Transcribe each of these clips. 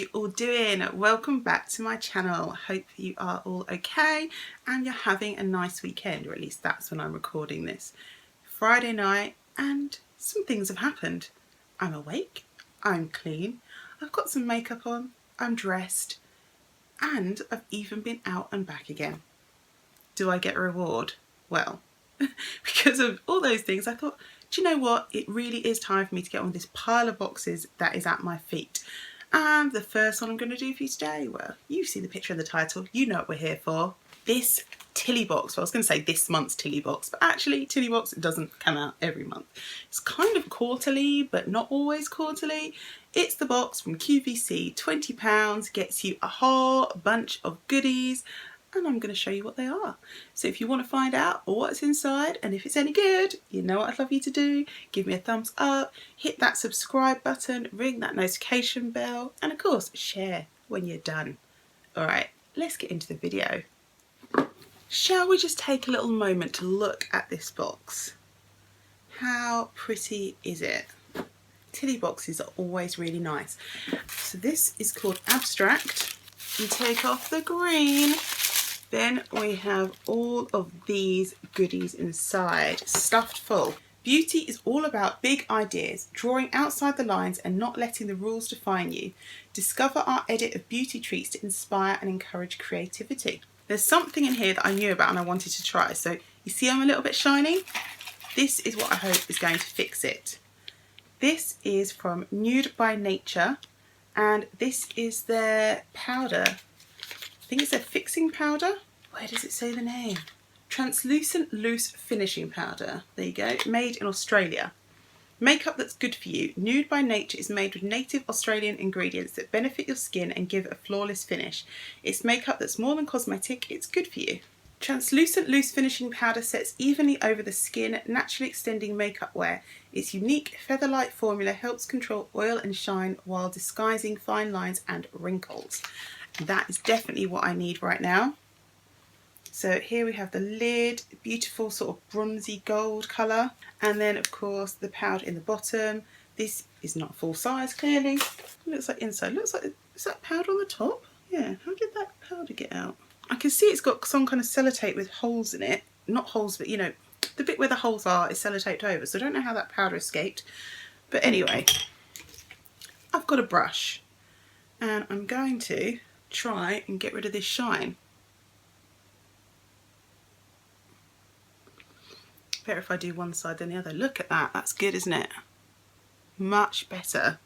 you all doing? Welcome back to my channel. Hope you are all okay and you're having a nice weekend, or at least that's when I'm recording this. Friday night and some things have happened. I'm awake, I'm clean, I've got some makeup on, I'm dressed, and I've even been out and back again. Do I get a reward? Well, because of all those things, I thought, do you know what? It really is time for me to get on this pile of boxes that is at my feet. And the first one I'm going to do for you today, well, you've seen the picture in the title, you know what we're here for. This Tilibox, well, I was going to say this month's Tilibox, but actually Tilibox doesn't come out every month. It's kind of quarterly, but not always quarterly. It's the box from QVC, £20, gets you a whole bunch of goodies, and I'm going to show you what they are. So if you want to find out what's inside and if it's any good, you know what I'd love you to do. Give me a thumbs up, hit that subscribe button, ring that notification bell, and of course share when you're done. Alright, let's get into the video. Shall we just take a little moment to look at this box? How pretty is it? Tili boxes are always really nice. So this is called Abstract. You take off the green. Then we have all of these goodies inside, stuffed full. Beauty is all about big ideas, drawing outside the lines and not letting the rules define you. Discover our edit of beauty treats to inspire and encourage creativity. There's something in here that I knew about and I wanted to try. So you see I'm a little bit shiny? This is what I hope is going to fix it. This is from Nude by Nature, and this is their powder. I think it's a fixing powder. Where does it say the name? Translucent Loose Finishing Powder. There you go. Made in Australia. Makeup that's good for you. Nude by Nature is made with native Australian ingredients that benefit your skin and give a flawless finish. It's makeup that's more than cosmetic, it's good for you. Translucent Loose Finishing Powder sets evenly over the skin, naturally extending makeup wear. Its unique feather-light formula helps control oil and shine while disguising fine lines and wrinkles. That is definitely what I need right now. So here we have the lid, beautiful sort of bronzy gold colour, and then of course the powder in the bottom. This is not full size clearly. It looks like inside, looks like, is that powder on the top? Yeah, how did that powder get out? I can see it's got some kind of sellotape with holes in it. Not holes, but you know, the bit where the holes are is sellotaped over, so I don't know how that powder escaped. But anyway, I've got a brush and I'm going to try and get rid of this shine. Better if I do one side than the other. Look at that, that's good, isn't it? Much better.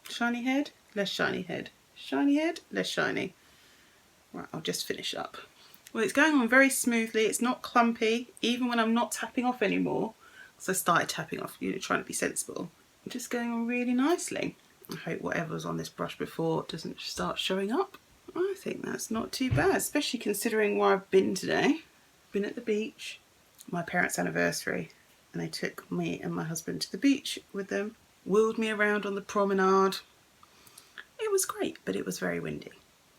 Shiny head, less shiny head. Shiny head, less shiny. Right, I'll just finish up. Well, it's going on very smoothly, it's not clumpy, even when I'm not tapping off anymore. So I started tapping off, you know, trying to be sensible. I'm just going on really nicely. I hope whatever was on this brush before doesn't start showing up. I think that's not too bad, especially considering where I've been today. Been at the beach, my parents' anniversary, and they took me and my husband to the beach with them, wheeled me around on the promenade. It was great, but it was very windy.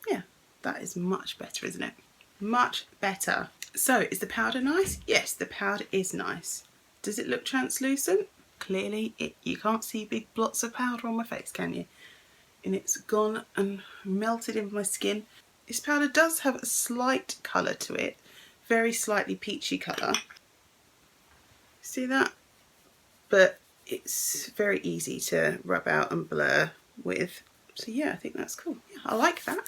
Yeah, that is much better, isn't it? Much better. So, is the powder nice? Yes, the powder is nice. Does it look translucent? Clearly, you can't see big blots of powder on my face, can you? And it's gone and melted into my skin. This powder does have a slight colour to it, very slightly peachy colour. See that? But it's very easy to rub out and blur with. So yeah, I think that's cool. Yeah, I like that.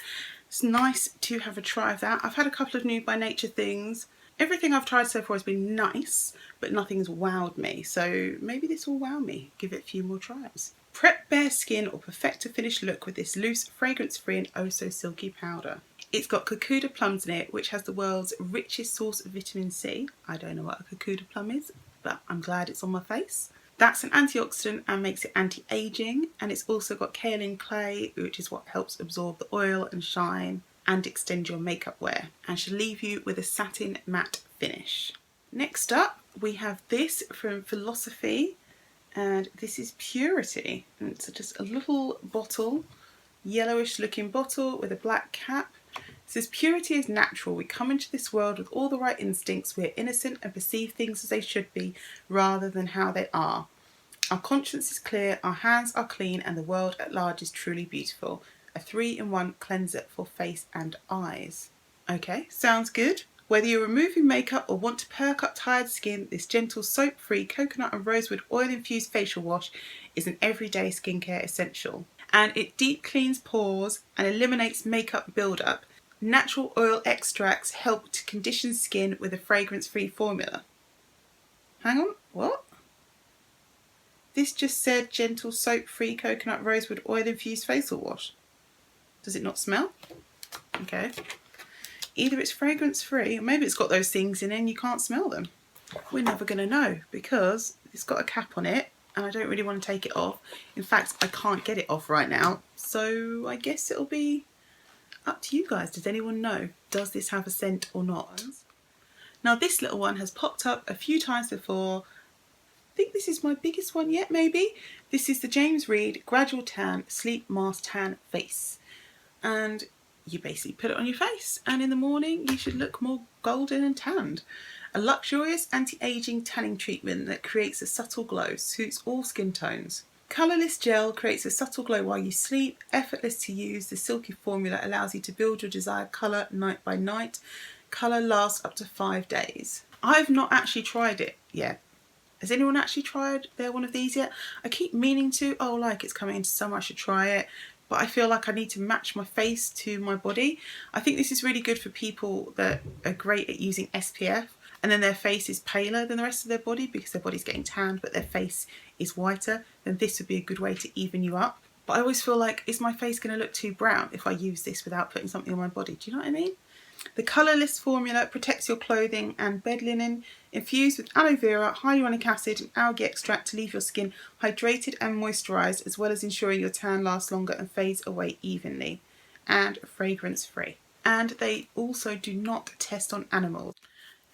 It's nice to have a try of that. I've had a couple of Nude by Nature things. Everything I've tried so far has been nice, but nothing's wowed me. So maybe this will wow me. Give it a few more tries. Prep bare skin or perfect a finished look with this loose, fragrance-free and oh so silky powder. It's got Cucuda plums in it, which has the world's richest source of vitamin C. I don't know what a Cucuda plum is, but I'm glad it's on my face. That's an antioxidant and makes it anti-aging, and it's also got kaolin clay, which is what helps absorb the oil and shine and extend your makeup wear, and should leave you with a satin matte finish. Next up, we have this from Philosophy, and this is Purity, and it's just a little bottle, yellowish looking bottle with a black cap. It says, purity is natural. We come into this world with all the right instincts. We're innocent and perceive things as they should be rather than how they are. Our conscience is clear, our hands are clean, and the world at large is truly beautiful. A 3-in-1 cleanser for face and eyes. Okay, sounds good. Whether you're removing makeup or want to perk up tired skin, this gentle soap-free coconut and rosewood oil-infused facial wash is an everyday skincare essential. And it deep cleans pores and eliminates makeup buildup. Natural oil extracts help to condition skin with a fragrance-free formula. Hang on, what? This just said gentle soap-free coconut rosewood oil-infused facial wash. Does it not smell? Okay. Either it's fragrance-free, or maybe it's got those things in it and you can't smell them. We're never going to know because it's got a cap on it and I don't really want to take it off. In fact, I can't get it off right now. So I guess it'll be up to you guys. Does anyone know? Does this have a scent or not? Now this little one has popped up a few times before. I think this is my biggest one yet, maybe. This is the James Read Gradual Tan Sleep Mask Tan Face. And you basically put it on your face and in the morning you should look more golden and tanned. A luxurious anti-aging tanning treatment that creates a subtle glow, suits all skin tones. Colourless gel creates a subtle glow while you sleep. Effortless to use, the silky formula allows you to build your desired colour night by night. Colour lasts up to 5 days. I've not actually tried it yet. Has anyone actually tried one of these yet? I keep meaning to. Oh, like it's coming into summer, I should try it. But I feel like I need to match my face to my body. I think this is really good for people that are great at using SPF and then their face is paler than the rest of their body because their body's getting tanned but their face is whiter. Then this would be a good way to even you up. But I always feel like, is my face going to look too brown if I use this without putting something on my body? Do you know what I mean? The colourless formula protects your clothing and bed linen, infused with aloe vera, hyaluronic acid and algae extract to leave your skin hydrated and moisturised, as well as ensuring your tan lasts longer and fades away evenly, and fragrance free. And they also do not test on animals.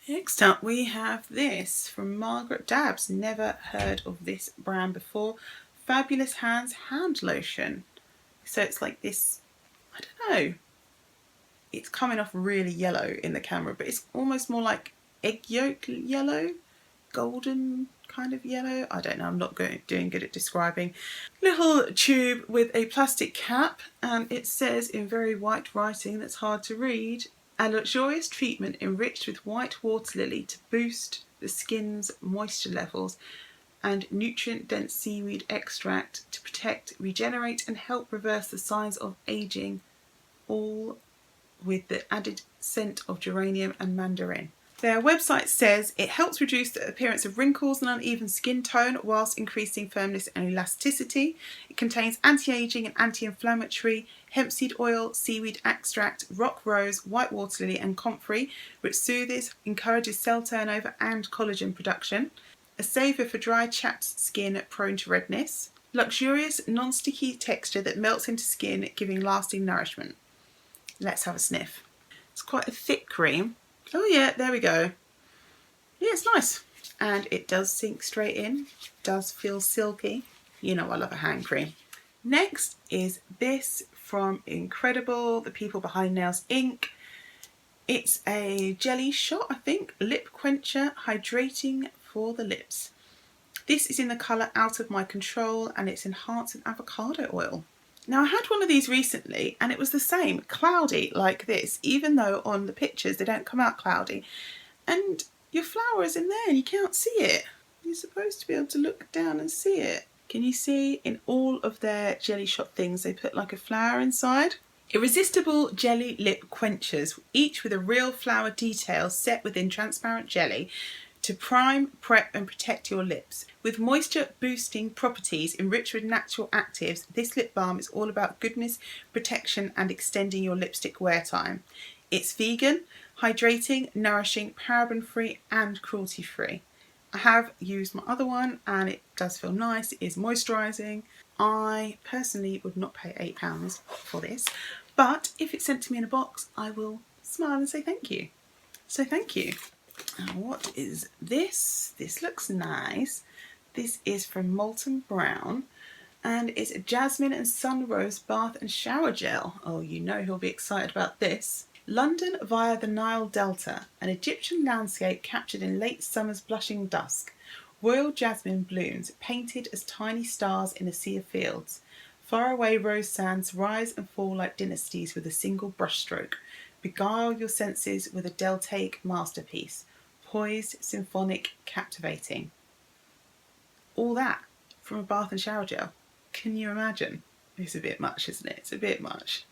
Next up we have this from Margaret Dabbs. Never heard of this brand before. Fabulous Hands Hand Lotion. So it's like this, I don't know. It's coming off really yellow in the camera, but it's almost more like egg yolk yellow, golden kind of yellow. I don't know, I'm not doing good at describing. Little tube with a plastic cap, and it says in very white writing that's hard to read, a luxurious treatment enriched with white water lily to boost the skin's moisture levels and nutrient-dense seaweed extract to protect, regenerate and help reverse the signs of aging, all with the added scent of geranium and mandarin. Their website says it helps reduce the appearance of wrinkles and uneven skin tone whilst increasing firmness and elasticity. It contains anti-aging and anti-inflammatory hemp seed oil, seaweed extract, rock rose, white water lily and comfrey, which soothes, encourages cell turnover and collagen production. A savour for dry, chapped skin prone to redness. Luxurious, non-sticky texture that melts into skin, giving lasting nourishment. Let's have a sniff. It's quite a thick cream. Oh yeah, there we go. Yeah, it's nice. And it does sink straight in. Does feel silky. You know I love a hand cream. Next is this from Incredible, the people behind Nails Inc. It's a jelly shot, I think. Lip quencher, hydrating for the lips. This is in the colour Out of My Control and it's enhanced in avocado oil. Now I had one of these recently and it was the same, cloudy like this, even though on the pictures they don't come out cloudy. And your flower is in there and you can't see it. You're supposed to be able to look down and see it. Can you see in all of their jelly shot things they put like a flower inside? Irresistible jelly lip quenchers, each with a real flower detail set within transparent jelly, to prime, prep and protect your lips. With moisture boosting properties enriched with natural actives, this lip balm is all about goodness, protection and extending your lipstick wear time. It's vegan, hydrating, nourishing, paraben free and cruelty free. I have used my other one and it does feel nice. It is moisturising. I personally would not pay £8 for this, but if it's sent to me in a box I will smile and say thank you. So thank you. Now what is this? This looks nice. This is from Molten Brown and it's a jasmine and sunrose bath and shower gel. Oh, you know he'll be excited about this. London via the Nile Delta, an Egyptian landscape captured in late summer's blushing dusk. Royal jasmine blooms, painted as tiny stars in a sea of fields. Faraway rose sands rise and fall like dynasties with a single brushstroke. Beguile your senses with a deltaic masterpiece. Poised, symphonic, captivating. All that from a bath and shower gel. Can you imagine? It's a bit much, isn't it? It's a bit much.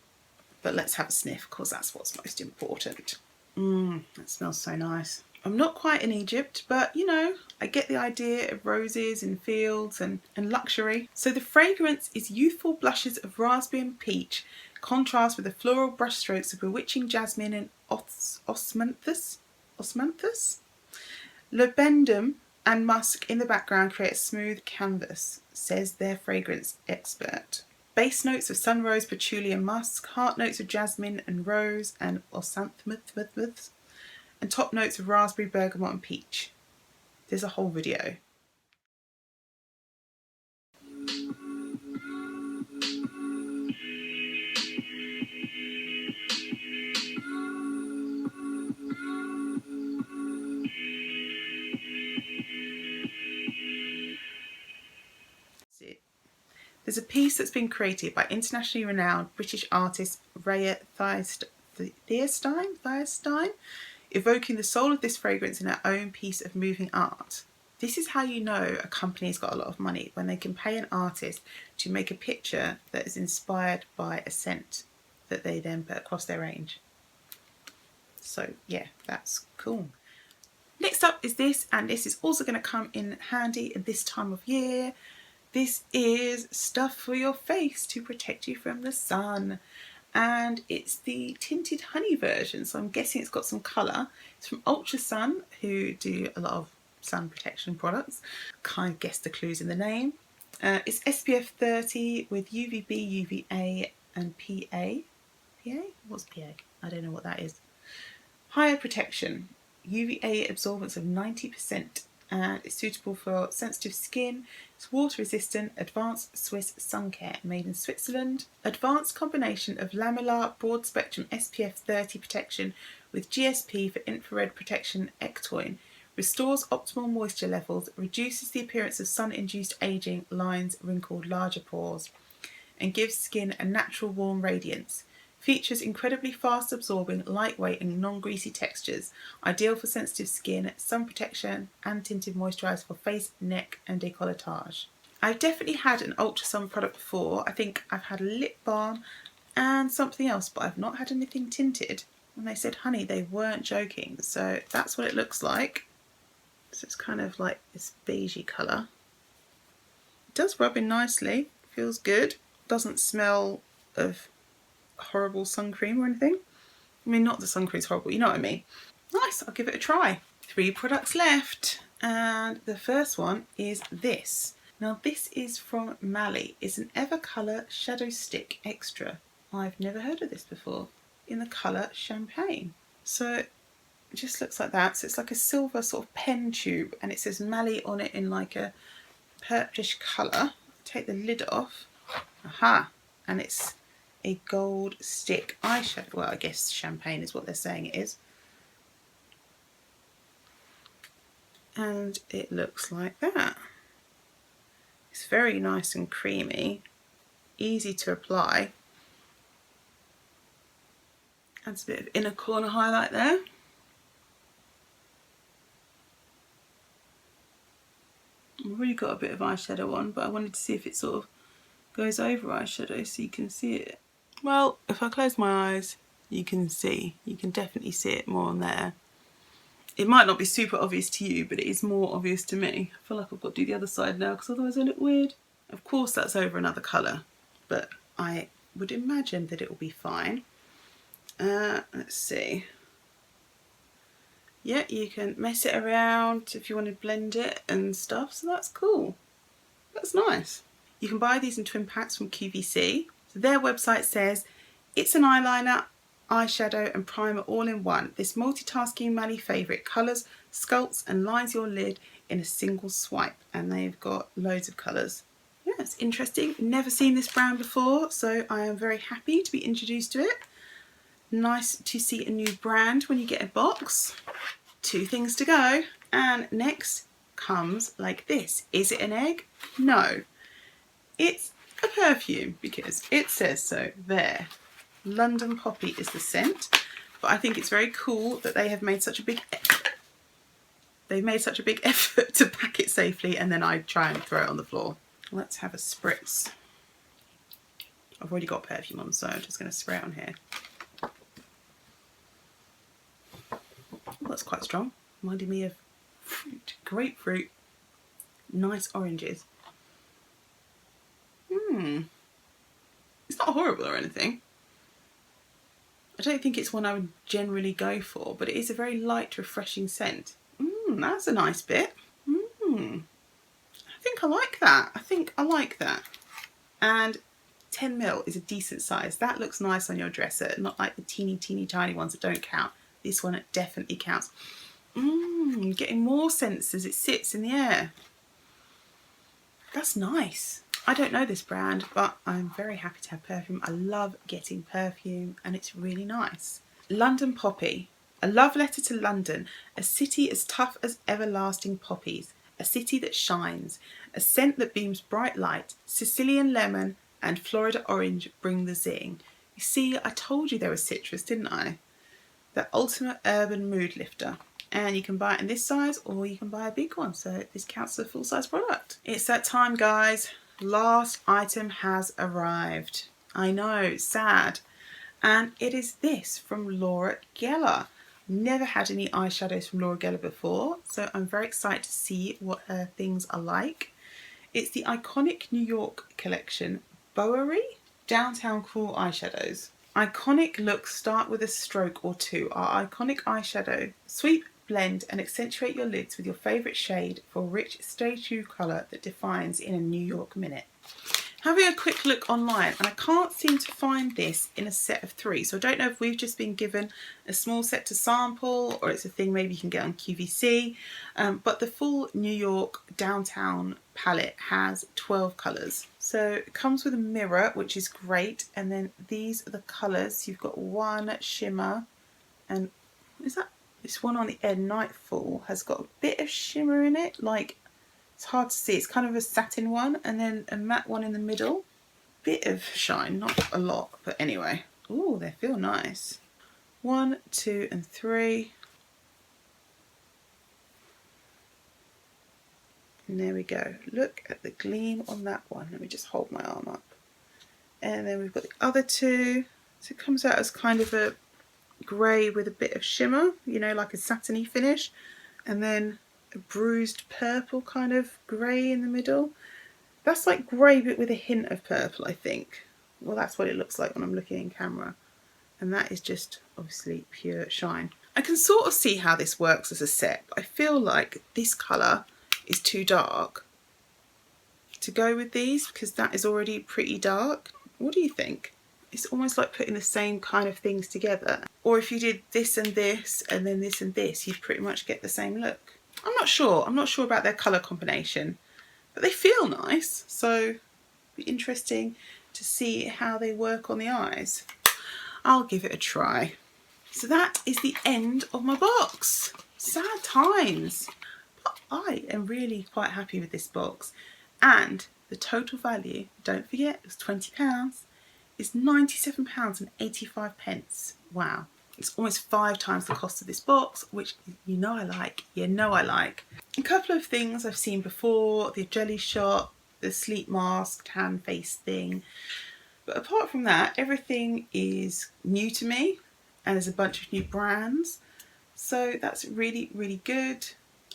But let's have a sniff, because that's what's most important. That smells so nice. I'm not quite in Egypt, but you know, I get the idea of roses and fields and luxury. So the fragrance is youthful blushes of raspberry and peach, contrast with the floral brushstrokes of bewitching jasmine and osmanthus. Labendum and musk in the background create a smooth canvas, says their fragrance expert. Base notes of sunrose, patchouli and musk, heart notes of jasmine and rose and osanthus, and top notes of raspberry, bergamot and peach. There's a whole video. There's a piece that's been created by internationally renowned British artist Rhea Thierstein, evoking the soul of this fragrance in her own piece of moving art. This is how you know a company's got a lot of money, when they can pay an artist to make a picture that is inspired by a scent that they then put across their range. So yeah, that's cool. Next up is this, and this is also going to come in handy at this time of year. This is stuff for your face to protect you from the sun, and it's the tinted honey version, so I'm guessing it's got some colour. It's from Ultra Sun, who do a lot of sun protection products. Kind of guessed the clues in the name. It's SPF 30 with UVB, UVA and PA. PA? What's PA? I don't know what that is. Higher protection, UVA absorbance of 90%, and it's suitable for sensitive skin. It's water resistant, advanced Swiss sun care, made in Switzerland. Advanced combination of lamellar broad spectrum SPF 30 protection with GSP for infrared protection ectoin. Restores optimal moisture levels, reduces the appearance of sun-induced aging, lines, wrinkled, larger pores, and gives skin a natural warm radiance. Features incredibly fast absorbing, lightweight and non-greasy textures, ideal for sensitive skin, sun protection and tinted moisturiser for face, neck and décolletage. I've definitely had an Ultra Sun product before. I think I've had a lip balm and something else, but I've not had anything tinted. When they said honey, they weren't joking. So that's what it looks like. So it's kind of like this beigey colour. It does rub in nicely, feels good. Doesn't smell of horrible sun cream or anything. I mean, not the sun cream's horrible, you know what I mean. Nice, I'll give it a try. 3 products left, and the first one is this. Now this is from Mally. It's an Evercolour Shadow Stick Extra. I've never heard of this before. In the colour Champagne. So it just looks like that. So it's like a silver sort of pen tube, and it says Mally on it in like a purplish colour. Take the lid off. Aha! And it's a gold stick eyeshadow. Well, I guess champagne is what they're saying it is. And it looks like that. It's very nice and creamy, easy to apply. Adds a bit of inner corner highlight there. I've already got a bit of eyeshadow on, but I wanted to see if it sort of goes over eyeshadow so you can see it. Well, if I close my eyes, you can definitely see it more on there. It might not be super obvious to you, but it is more obvious to me. I feel like I've got to do the other side now because otherwise I look weird. Of course that's over another colour, but I would imagine that it will be fine. Let's see. Yeah, you can mess it around if you want to blend it and stuff, so that's cool. That's nice. You can buy these in twin packs from QVC. So their website says, it's an eyeliner, eyeshadow and primer all in one. This multitasking Mally favourite colours, sculpts and lines your lid in a single swipe. And they've got loads of colours. Yeah, it's interesting. Never seen this brand before, so I am very happy to be introduced to it. Nice to see a new brand when you get a box. 2 things to go. And next comes like this. Is it an egg? No. It's a perfume because it says so there. London Poppy is the scent, but I think it's very cool that they have made such a big effort to pack it safely, and then I try and throw it on the floor. Let's have a spritz. I've already got perfume on, so I'm just going to spray it on here. Oh, that's quite strong. Reminding me of fruit, grapefruit, nice oranges. It's not horrible or anything. I don't think it's one I would generally go for, but it is a very light, refreshing scent. That's a nice bit. I think I like that. And 10ml is a decent size. That looks nice on your dresser, not like the teeny tiny ones that don't count. This one definitely counts. Getting more scents as it sits in the air. That's nice. I don't know this brand, but I'm very happy to have perfume. I love getting perfume and it's really nice. London Poppy. A love letter to London, a city as tough as everlasting poppies, a city that shines, a scent that beams bright light, Sicilian lemon and Florida orange bring the zing. You see, I told you there was citrus, didn't I? The ultimate urban mood lifter. And you can buy it in this size or you can buy a big one, so this counts as a full-size product. It's that time, guys. Last item has arrived. I know, sad. And it is this from Laura Geller. Never had any eyeshadows from Laura Geller before, so I'm very excited to see what her things are like. It's the iconic New York collection, Bowery Downtown Cool Eyeshadows. Iconic looks start with a stroke or two. Our iconic eyeshadow. Sweep, blend and accentuate your lids with your favourite shade for a rich stay true colour that defines in a New York minute. Having a quick look online, and I can't seem to find this in a set of 3, so I don't know if we've just been given a small set to sample or it's a thing maybe you can get on QVC, but the full New York Downtown palette has 12 colours. So it comes with a mirror, which is great, and then these are the colours. You've got one shimmer, and is that this one on the end, Nightfall, has got a bit of shimmer in it, like it's hard to see, it's kind of a satin one, and then a matte one in the middle. Bit of shine, not a lot, but anyway. Ooh, they feel nice. 1, 2 and 3. And there we go. Look at the gleam on that one. Let me just hold my arm up. And then we've got the other 2. So it comes out as kind of a grey with a bit of shimmer, you know, like a satiny finish. And then a bruised purple kind of grey in the middle. That's like grey but with a hint of purple, I think. Well, that's what it looks like when I'm looking in camera. And that is just obviously pure shine. I can sort of see how this works as a set, but I feel like this colour is too dark to go with these because that is already pretty dark. What do you think? It's almost like putting the same kind of things together. Or if you did this and this and then this and this, you'd pretty much get the same look. I'm not sure about their colour combination, but they feel nice, so it'll be interesting to see how they work on the eyes. I'll give it a try. So that is the end of my box. Sad times. But I am really quite happy with this box. And the total value, don't forget, it was £20, is £97.85. Wow. It's almost 5 times the cost of this box, which you know I like. A couple of things I've seen before, the jelly shot, the sleep mask, tan face thing. But apart from that, everything is new to me and there's a bunch of new brands. So that's really, really good.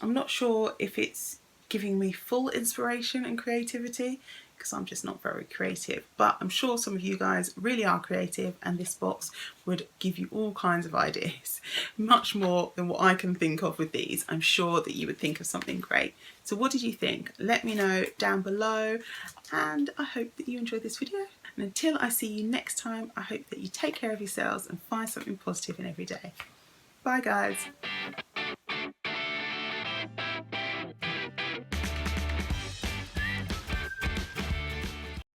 I'm not sure if it's giving me full inspiration and creativity because I'm just not very creative, but I'm sure some of you guys really are creative and this box would give you all kinds of ideas, much more than what I can think of with these. I'm sure that you would think of something great. So what did you think? Let me know down below, and I hope that you enjoyed this video. And until I see you next time, I hope that you take care of yourselves and find something positive in every day. Bye guys.